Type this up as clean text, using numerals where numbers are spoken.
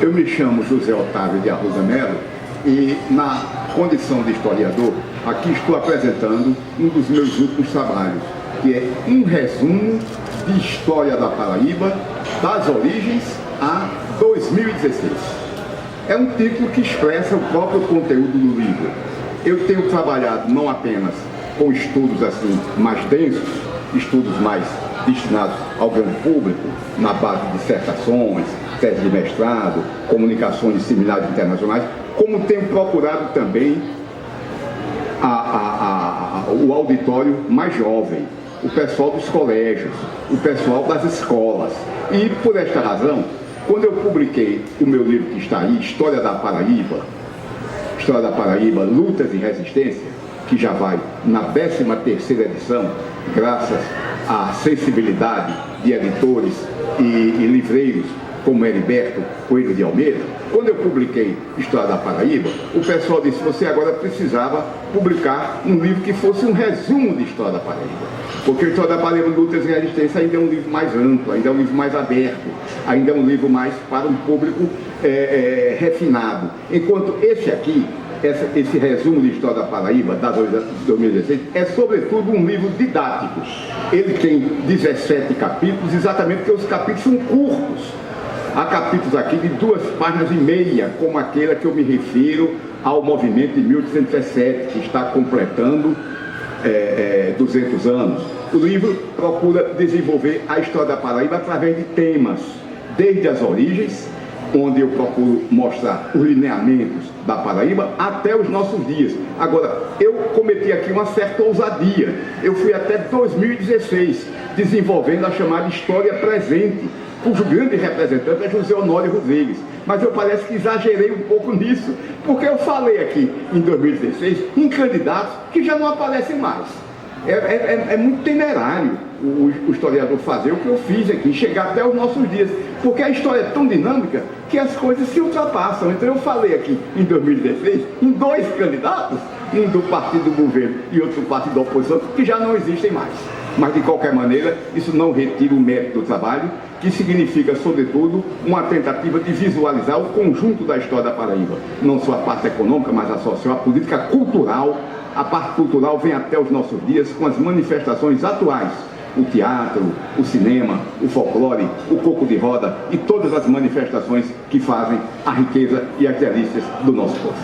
Eu me chamo José Otávio de Arruda Melo e, na condição de historiador, aqui estou apresentando um dos meus últimos trabalhos, que é um resumo de história da Paraíba, das origens a 2016. É um título que expressa o próprio conteúdo do livro. Eu tenho trabalhado não apenas com estudos assim mais densos, estudos mais destinados ao grande público, na base de dissertações, tese de mestrado, comunicações de seminários internacionais, como tenho procurado também o auditório mais jovem, o pessoal dos colégios, o pessoal das escolas. E por esta razão, quando eu publiquei o meu livro que está aí, História da Paraíba, Lutas e Resistência, que já vai na 13ª edição, graças à sensibilidade de editores e livreiros como Heriberto Coelho de Almeida. Quando eu publiquei História da Paraíba, o pessoal disse que você agora precisava publicar um livro que fosse um resumo de História da Paraíba, porque a História da Paraíba, Lutas e Resistência, ainda é um livro mais amplo, ainda é um livro mais aberto, ainda é um livro mais para um público refinado, enquanto esse aqui, esse resumo de História da Paraíba, da 2016, é sobretudo um livro didático. Ele tem 17 capítulos, exatamente porque os capítulos são curtos. Há capítulos aqui de 2,5 páginas, como aquele que eu me refiro ao movimento de 1817, que está completando 200 anos. O livro procura desenvolver a história da Paraíba através de temas, desde as origens, onde eu procuro mostrar os lineamentos da Paraíba, até os nossos dias. Agora, eu cometi aqui uma certa ousadia. Eu fui até 2016, desenvolvendo a chamada História Presente, cujo grande representante é José Honório Rodrigues. Mas eu parece que exagerei um pouco nisso, porque eu falei aqui em 2016 em candidatos que já não aparecem mais. É muito temerário o historiador fazer o que eu fiz aqui, chegar até os nossos dias, porque a história é tão dinâmica que as coisas se ultrapassam. Então eu falei aqui em 2016 em 2 candidatos, um do partido do governo e outro do partido da oposição, que já não existem mais. Mas de qualquer maneira, isso não retira o mérito do trabalho, que significa, sobretudo, uma tentativa de visualizar o conjunto da história da Paraíba, não só a parte econômica, mas a social, a política, a cultural. A parte cultural vem até os nossos dias com as manifestações atuais, o teatro, o cinema, o folclore, o coco de roda e todas as manifestações que fazem a riqueza e as delícias do nosso povo.